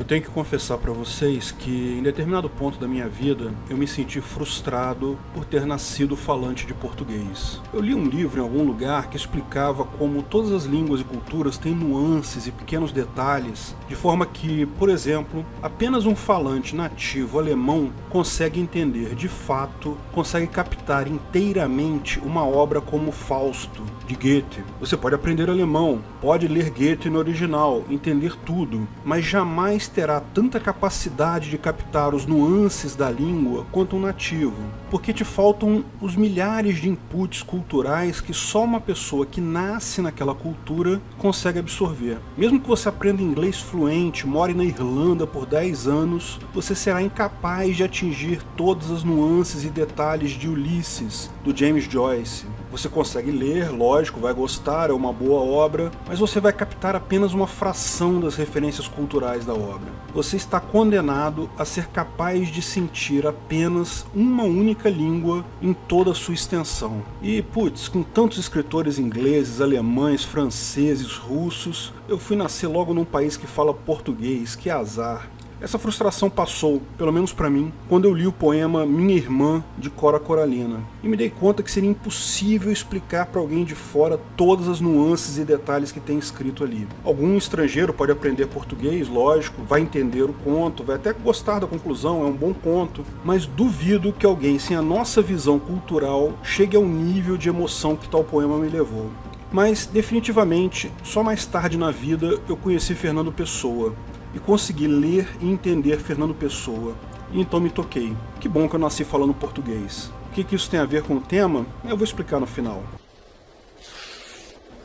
Eu tenho que confessar para vocês que em determinado ponto da minha vida eu me senti frustrado por ter nascido falante de português. Eu li um livro em algum lugar que explicava como todas as línguas e culturas têm nuances e pequenos detalhes, de forma que, por exemplo, apenas um falante nativo alemão consegue entender de fato, consegue captar inteiramente uma obra como Fausto, de Goethe. Você pode aprender alemão, pode ler Goethe no original, entender tudo, mas jamais terá tanta capacidade de captar os nuances da língua quanto um nativo, porque te faltam os milhares de inputs culturais que só uma pessoa que nasce naquela cultura consegue absorver. Mesmo que você aprenda inglês fluente, more na Irlanda por 10 anos, você será incapaz de atingir todas as nuances e detalhes de Ulisses, do James Joyce. Você consegue ler, lógico, vai gostar, é uma boa obra, mas você vai captar apenas uma fração das referências culturais da obra. Você está condenado a ser capaz de sentir apenas uma única língua em toda a sua extensão. E, putz, com tantos escritores ingleses, alemães, franceses, russos, eu fui nascer logo num país que fala português, que azar. Essa frustração passou, pelo menos para mim, quando eu li o poema Minha Irmã, de Cora Coralina, e me dei conta que seria impossível explicar para alguém de fora todas as nuances e detalhes que tem escrito ali. Algum estrangeiro pode aprender português, lógico, vai entender o conto, vai até gostar da conclusão, é um bom conto, mas duvido que alguém sem a nossa visão cultural chegue ao nível de emoção que tal poema me levou. Mas, definitivamente, só mais tarde na vida eu conheci Fernando Pessoa, e consegui ler e entender Fernando Pessoa, e então me toquei. Que bom que eu nasci falando português. O que isso tem a ver com o tema? Eu vou explicar no final.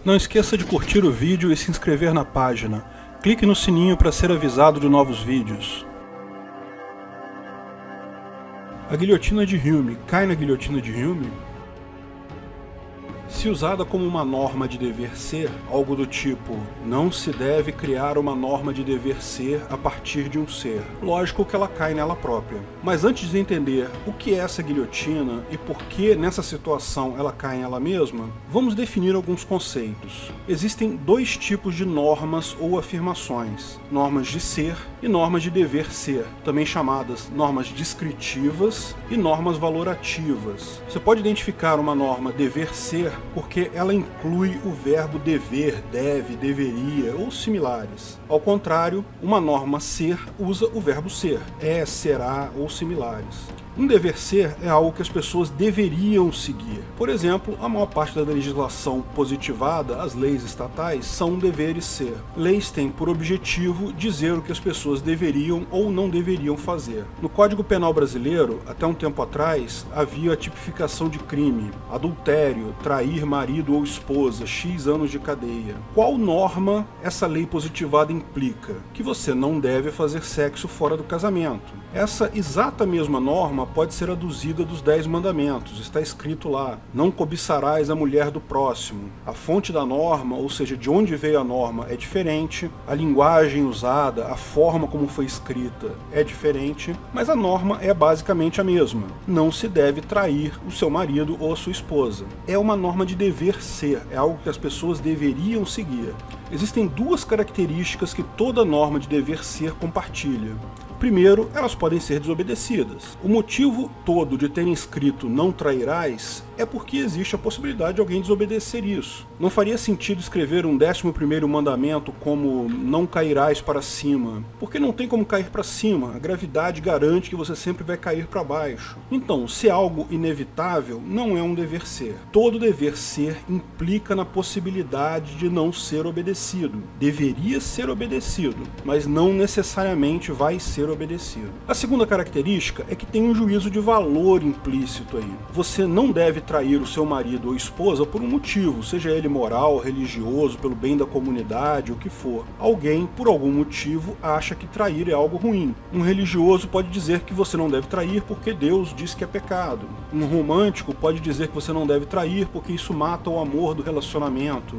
Não esqueça de curtir o vídeo e se inscrever na página. Clique no sininho para ser avisado de novos vídeos. A guilhotina de Hume cai na guilhotina de Hume? Se usada como uma norma de dever ser, algo do tipo, não se deve criar uma norma de dever ser a partir de um ser. Lógico que ela cai nela própria. Mas antes de entender o que é essa guilhotina e por que nessa situação ela cai em ela mesma, vamos definir alguns conceitos. Existem dois tipos de normas ou afirmações, normas de ser e normas de dever ser, também chamadas normas descritivas e normas valorativas. Você pode identificar uma norma dever ser porque ela inclui o verbo dever, deve, deveria ou similares. Ao contrário, uma norma ser usa o verbo ser, é, será ou similares. Um dever ser é algo que as pessoas deveriam seguir. Por exemplo, a maior parte da legislação positivada, as leis estatais, são deveres ser. Leis têm por objetivo dizer o que as pessoas deveriam ou não deveriam fazer. No Código Penal brasileiro, até um tempo atrás, havia a tipificação de crime, adultério, trair marido ou esposa, X anos de cadeia. Qual norma essa lei positivada implica? Que você não deve fazer sexo fora do casamento. Essa exata mesma norma pode ser aduzida dos 10 mandamentos, está escrito lá, não cobiçarás a mulher do próximo. A fonte da norma, ou seja, de onde veio a norma, é diferente, a linguagem usada, a forma como foi escrita é diferente, mas a norma é basicamente a mesma. Não se deve trair o seu marido ou a sua esposa. É uma norma de dever ser, é algo que as pessoas deveriam seguir. Existem duas características que toda norma de dever ser compartilha. Primeiro, elas podem ser desobedecidas. O motivo todo de terem escrito não trairás é porque existe a possibilidade de alguém desobedecer isso. Não faria sentido escrever um 11º mandamento como não cairás para cima, porque não tem como cair para cima, a gravidade garante que você sempre vai cair para baixo. Então, se é algo inevitável, não é um dever ser. Todo dever ser implica na possibilidade de não ser obedecido. Deveria ser obedecido, mas não necessariamente vai ser obedecido. A segunda característica é que tem um juízo de valor implícito aí. Você não deve trair o seu marido ou esposa por um motivo, seja ele moral, religioso, pelo bem da comunidade, o que for. Alguém, por algum motivo, acha que trair é algo ruim. Um religioso pode dizer que você não deve trair porque Deus diz que é pecado. Um romântico pode dizer que você não deve trair porque isso mata o amor do relacionamento.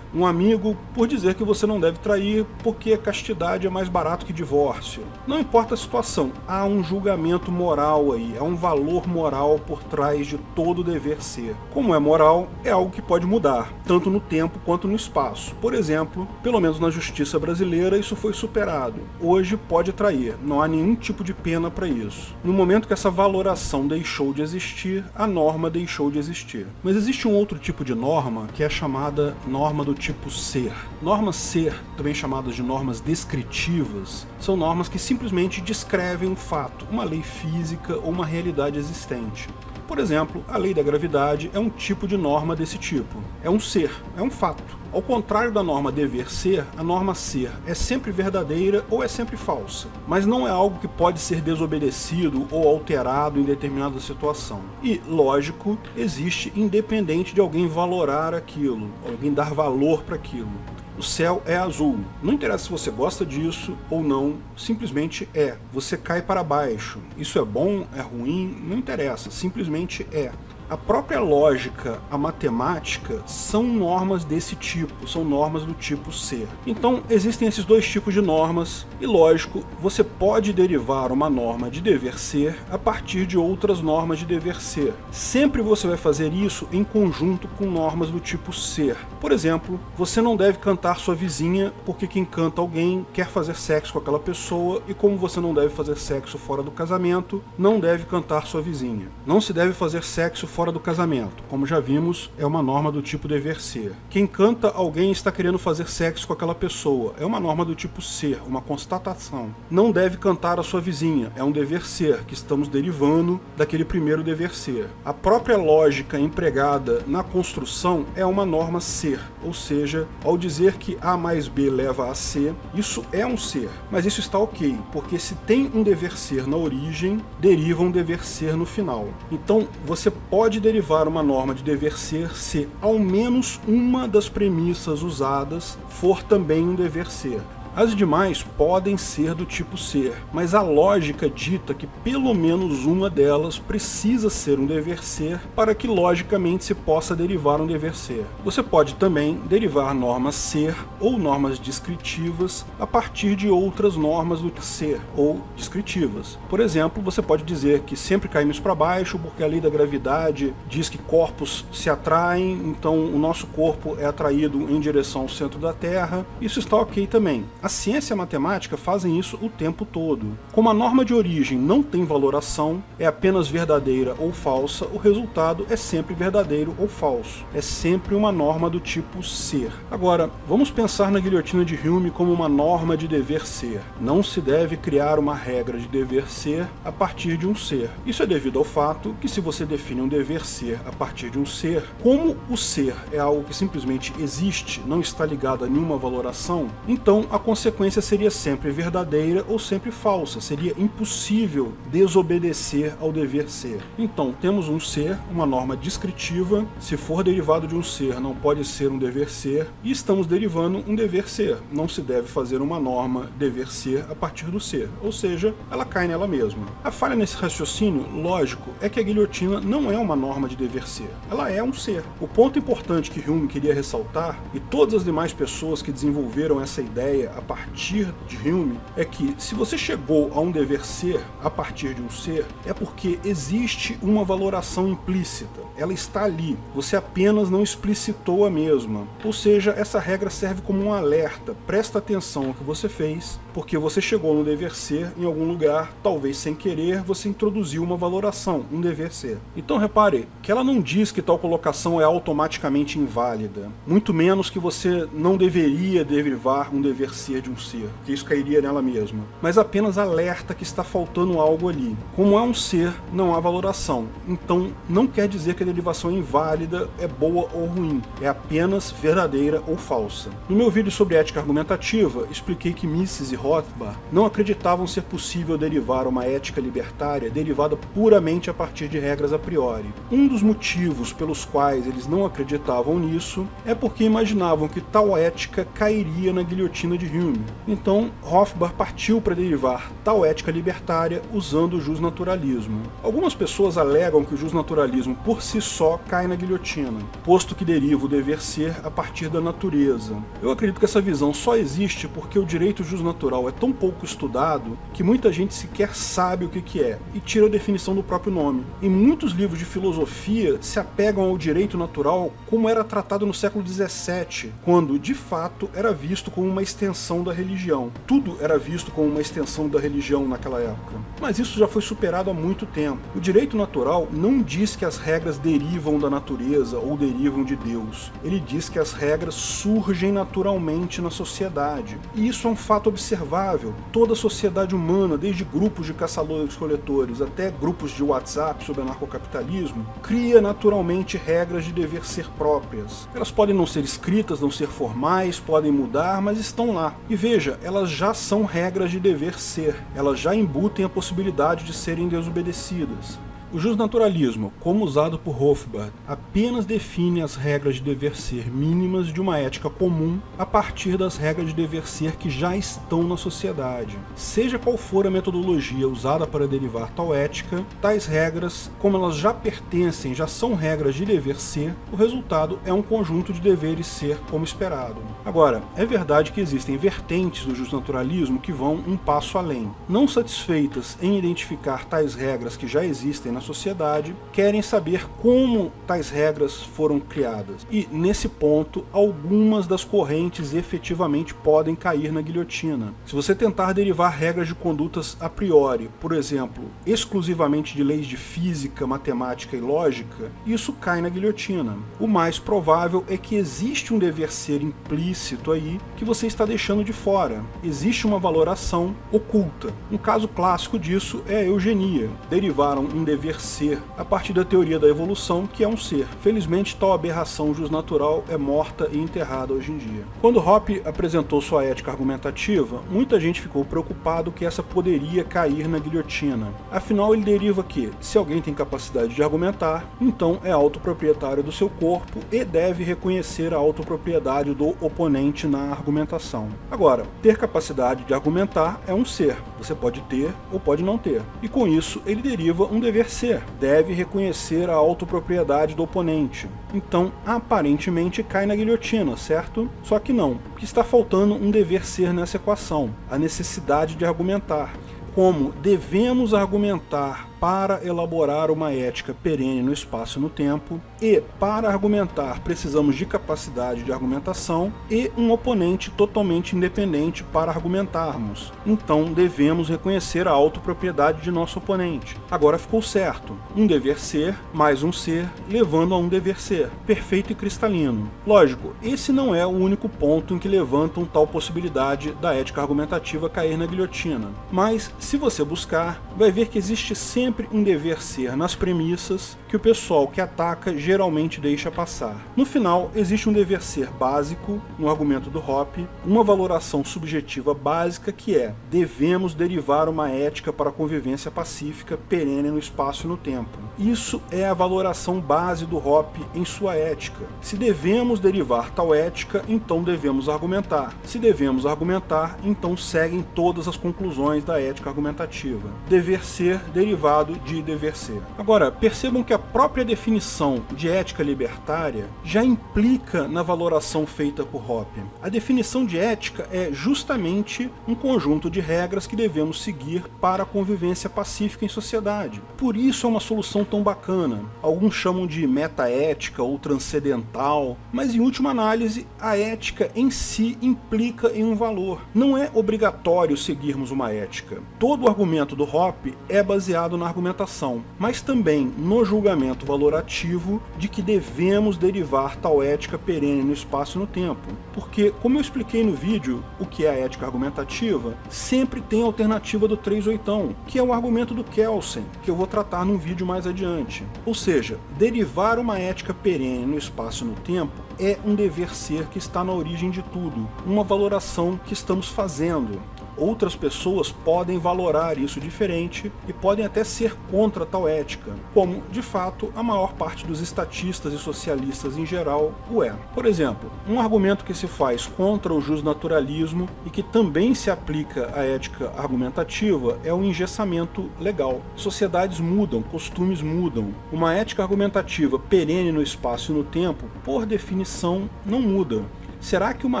Um amigo por dizer que você não deve trair porque castidade é mais barato que divórcio. Não importa a situação, há um julgamento moral aí, há um valor moral por trás de todo dever ser. Como é moral, é algo que pode mudar, tanto no tempo quanto no espaço. Por exemplo, pelo menos na justiça brasileira, isso foi superado. Hoje pode trair, não há nenhum tipo de pena para isso. No momento que essa valoração deixou de existir, a norma deixou de existir. Mas existe um outro tipo de norma que é chamada norma do tipo ser. Normas ser, também chamadas de normas descritivas, são normas que simplesmente descrevem um fato, uma lei física ou uma realidade existente. Por exemplo, a lei da gravidade é um tipo de norma desse tipo. É um ser, é um fato. Ao contrário da norma dever ser, a norma ser é sempre verdadeira ou é sempre falsa, mas não é algo que pode ser desobedecido ou alterado em determinada situação. E, lógico, existe independente de alguém valorar aquilo, alguém dar valor para aquilo. O céu é azul. Não interessa se você gosta disso ou não, simplesmente é. Você cai para baixo. Isso é bom, é ruim, não interessa, simplesmente é. A própria lógica, a matemática, são normas desse tipo, são normas do tipo ser. Então, existem esses dois tipos de normas, e lógico, você pode derivar uma norma de dever ser a partir de outras normas de dever ser. Sempre você vai fazer isso em conjunto com normas do tipo ser. Por exemplo, você não deve cantar sua vizinha porque quem canta alguém quer fazer sexo com aquela pessoa, e como você não deve fazer sexo fora do casamento, não deve cantar sua vizinha. Não se deve fazer sexo fora do casamento. Como já vimos, é uma norma do tipo dever ser. Quem canta alguém está querendo fazer sexo com aquela pessoa. É uma norma do tipo ser, uma constatação. Não deve cantar a sua vizinha. É um dever ser, que estamos derivando daquele primeiro dever ser. A própria lógica empregada na construção é uma norma ser. Ou seja, ao dizer que A mais B leva a C, isso é um ser. Mas isso está ok, porque se tem um dever ser na origem, deriva um dever ser no final. Então, você pode derivar uma norma de dever ser se ao menos uma das premissas usadas for também um dever ser. As demais podem ser do tipo ser, mas a lógica dita que pelo menos uma delas precisa ser um dever ser para que logicamente se possa derivar um dever ser. Você pode também derivar normas ser ou normas descritivas a partir de outras normas do ser ou descritivas. Por exemplo, você pode dizer que sempre caímos para baixo porque a lei da gravidade diz que corpos se atraem, então o nosso corpo é atraído em direção ao centro da Terra. Isso está ok também. A ciência e a matemática fazem isso o tempo todo. Como a norma de origem não tem valoração, é apenas verdadeira ou falsa, o resultado é sempre verdadeiro ou falso. É sempre uma norma do tipo ser. Agora, vamos pensar na guilhotina de Hume como uma norma de dever ser. Não se deve criar uma regra de dever ser a partir de um ser. Isso é devido ao fato que se você define um dever ser a partir de um ser, como o ser é algo que simplesmente existe, não está ligado a nenhuma valoração, então a consequência seria sempre verdadeira ou sempre falsa, seria impossível desobedecer ao dever ser. Então, temos um ser, uma norma descritiva, se for derivado de um ser não pode ser um dever ser, e estamos derivando um dever ser. Não se deve fazer uma norma dever ser a partir do ser, ou seja, ela cai nela mesma. A falha nesse raciocínio, lógico, é que a guilhotina não é uma norma de dever ser, ela é um ser. O ponto importante que Hume queria ressaltar, e todas as demais pessoas que desenvolveram essa ideia a partir de Hume, é que se você chegou a um dever ser a partir de um ser, é porque existe uma valoração implícita. Ela está ali, você apenas não explicitou a mesma. Ou seja, essa regra serve como um alerta. Presta atenção ao que você fez, porque você chegou no dever ser em algum lugar, talvez sem querer, você introduziu uma valoração, um dever ser. Então repare que ela não diz que tal colocação é automaticamente inválida, muito menos que você não deveria derivar um dever ser de um ser, que isso cairia nela mesma, mas apenas alerta que está faltando algo ali. Como é um ser, não há valoração, então não quer dizer que a derivação é inválida, é boa ou ruim, é apenas verdadeira ou falsa. No meu vídeo sobre ética argumentativa, expliquei que Mises e Rothbard não acreditavam ser possível derivar uma ética libertária derivada puramente a partir de regras a priori. Um dos motivos pelos quais eles não acreditavam nisso é porque imaginavam que tal ética cairia na guilhotina de Hume. Então, Rothbard partiu para derivar tal ética libertária usando o justnaturalismo. Algumas pessoas alegam que o justnaturalismo por si só cai na guilhotina, posto que deriva o dever ser a partir da natureza. Eu acredito que essa visão só existe porque o direito justnatural é tão pouco estudado que muita gente sequer sabe o que é e tira a definição do próprio nome. Em muitos livros de filosofia se apegam ao direito natural como era tratado no século XVII, quando de fato era visto como uma extensão da religião. Tudo era visto como uma extensão da religião naquela época. Mas isso já foi superado há muito tempo. O direito natural não diz que as regras derivam da natureza ou derivam de Deus. Ele diz que as regras surgem naturalmente na sociedade. E isso é um fato observável. Toda a sociedade humana, desde grupos de caçadores-coletores até grupos de WhatsApp sobre anarcocapitalismo, cria naturalmente regras de dever ser próprias. Elas podem não ser escritas, não ser formais, podem mudar, mas estão lá. E veja, elas já são regras de dever ser. Elas já embutem a possibilidade de serem desobedecidas. O justnaturalismo, como usado por Rothbard, apenas define as regras de dever ser mínimas de uma ética comum a partir das regras de dever ser que já estão na sociedade. Seja qual for a metodologia usada para derivar tal ética, tais regras, como elas já pertencem, já são regras de dever ser, o resultado é um conjunto de deveres ser como esperado. Agora, é verdade que existem vertentes do justnaturalismo que vão um passo além. Não satisfeitas em identificar tais regras que já existem na sociedade, querem saber como tais regras foram criadas. E, nesse ponto, algumas das correntes efetivamente podem cair na guilhotina. Se você tentar derivar regras de condutas a priori, por exemplo, exclusivamente de leis de física, matemática e lógica, isso cai na guilhotina. O mais provável é que existe um dever ser implícito aí que você está deixando de fora. Existe uma valoração oculta. Um caso clássico disso é a eugenia. Derivaram um dever ser a partir da teoria da evolução, que é um ser. Felizmente, tal aberração justnatural é morta e enterrada hoje em dia. Quando Hoppe apresentou sua ética argumentativa, muita gente ficou preocupado que essa poderia cair na guilhotina. Afinal, ele deriva que, se alguém tem capacidade de argumentar, então é autoproprietário do seu corpo e deve reconhecer a autopropriedade do oponente na argumentação. Agora, ter capacidade de argumentar é um ser. Você pode ter ou pode não ter. E com isso, ele deriva um dever ser. Deve reconhecer a autopropriedade do oponente. Então, aparentemente, cai na guilhotina, certo? Só que não, porque está faltando um dever ser nessa equação, a necessidade de argumentar. Como devemos argumentar para elaborar uma ética perene no espaço e no tempo, e para argumentar precisamos de capacidade de argumentação e um oponente totalmente independente para argumentarmos. Então devemos reconhecer a autopropriedade de nosso oponente. Agora ficou certo. Um dever ser mais um ser levando a um dever ser. Perfeito e cristalino. Lógico, esse não é o único ponto em que levantam tal possibilidade da ética argumentativa cair na guilhotina. Mas, se você buscar, vai ver que existe sempre um dever ser nas premissas que o pessoal que ataca geralmente deixa passar. No final, existe um dever ser básico, no argumento do Hoppe, uma valoração subjetiva básica que é: devemos derivar uma ética para a convivência pacífica perene no espaço e no tempo. Isso é a valoração base do Hoppe em sua ética. Se devemos derivar tal ética, então devemos argumentar. Se devemos argumentar, então seguem todas as conclusões da ética argumentativa. Dever ser derivado de dever ser. Agora, percebam que a própria definição de ética libertária já implica na valoração feita por Hoppe. A definição de ética é justamente um conjunto de regras que devemos seguir para a convivência pacífica em sociedade. Por isso é uma solução tão bacana. Alguns chamam de metaética ou transcendental, mas em última análise, a ética em si implica em um valor. Não é obrigatório seguirmos uma ética. Todo o argumento do Hoppe é baseado na argumentação, mas também no julgamento valorativo de que devemos derivar tal ética perene no espaço e no tempo. Porque, como eu expliquei no vídeo, o que é a ética argumentativa, sempre tem a alternativa do 3/8, que é o argumento do Kelsen, que eu vou tratar num vídeo mais adiante. Ou seja, derivar uma ética perene no espaço e no tempo é um dever ser que está na origem de tudo, uma valoração que estamos fazendo. outras pessoas podem valorar isso diferente e podem até ser contra tal ética, como, de fato, a maior parte dos estatistas e socialistas em geral o é. Por exemplo, um argumento que se faz contra o justnaturalismo e que também se aplica à ética argumentativa é o engessamento legal. Sociedades mudam, costumes mudam. Uma ética argumentativa perene no espaço e no tempo, por definição, não muda. Será que uma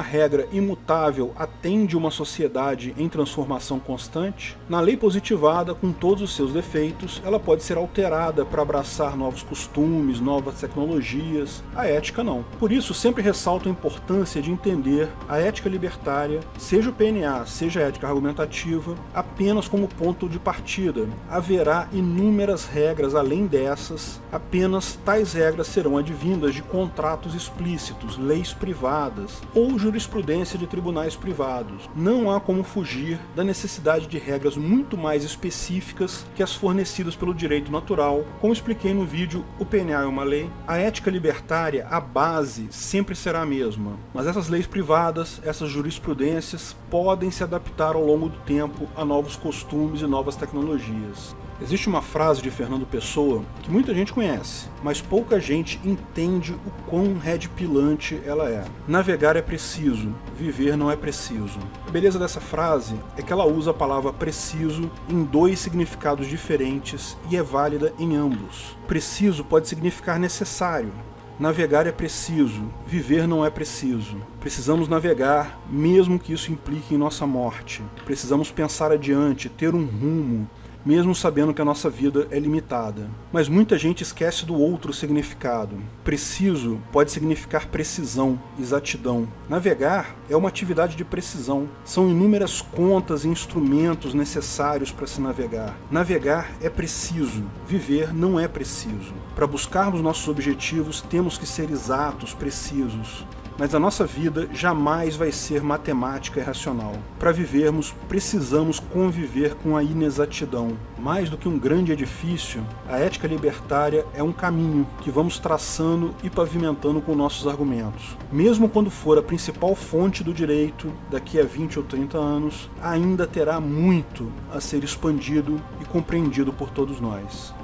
regra imutável atende uma sociedade em transformação constante? Na lei positivada, com todos os seus defeitos, ela pode ser alterada para abraçar novos costumes, novas tecnologias. A ética não. Por isso, sempre ressalto a importância de entender a ética libertária, seja o PNA, seja a ética argumentativa, apenas como ponto de partida. Haverá inúmeras regras além dessas, apenas tais regras serão advindas de contratos explícitos, leis privadas, ou jurisprudência de tribunais privados. Não há como fugir da necessidade de regras muito mais específicas que as fornecidas pelo direito natural. Como expliquei no vídeo O PNA é uma Lei, a ética libertária, a base, sempre será a mesma. Mas essas leis privadas, essas jurisprudências, podem se adaptar ao longo do tempo a novos costumes e novas tecnologias. Existe uma frase de Fernando Pessoa que muita gente conhece, mas pouca gente entende o quão redpilante ela é. Navegar é preciso, viver não é preciso. A beleza dessa frase é que ela usa a palavra preciso em dois significados diferentes e é válida em ambos. Preciso pode significar necessário. Navegar é preciso, viver não é preciso. Precisamos navegar, mesmo que isso implique em nossa morte. Precisamos pensar adiante, ter um rumo, mesmo sabendo que a nossa vida é limitada. Mas muita gente esquece do outro significado. Preciso pode significar precisão, exatidão. Navegar é uma atividade de precisão. São inúmeras contas e instrumentos necessários para se navegar. Navegar é preciso, viver não é preciso. Para buscarmos nossos objetivos, temos que ser exatos, precisos. Mas a nossa vida jamais vai ser matemática e racional. Para vivermos, precisamos conviver com a inexatidão. Mais do que um grande edifício, a ética libertária é um caminho que vamos traçando e pavimentando com nossos argumentos. Mesmo quando for a principal fonte do direito, daqui a 20 ou 30 anos, ainda terá muito a ser expandido e compreendido por todos nós.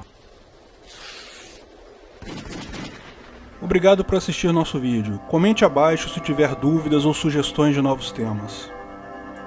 Obrigado por assistir nosso vídeo. Comente abaixo se tiver dúvidas ou sugestões de novos temas.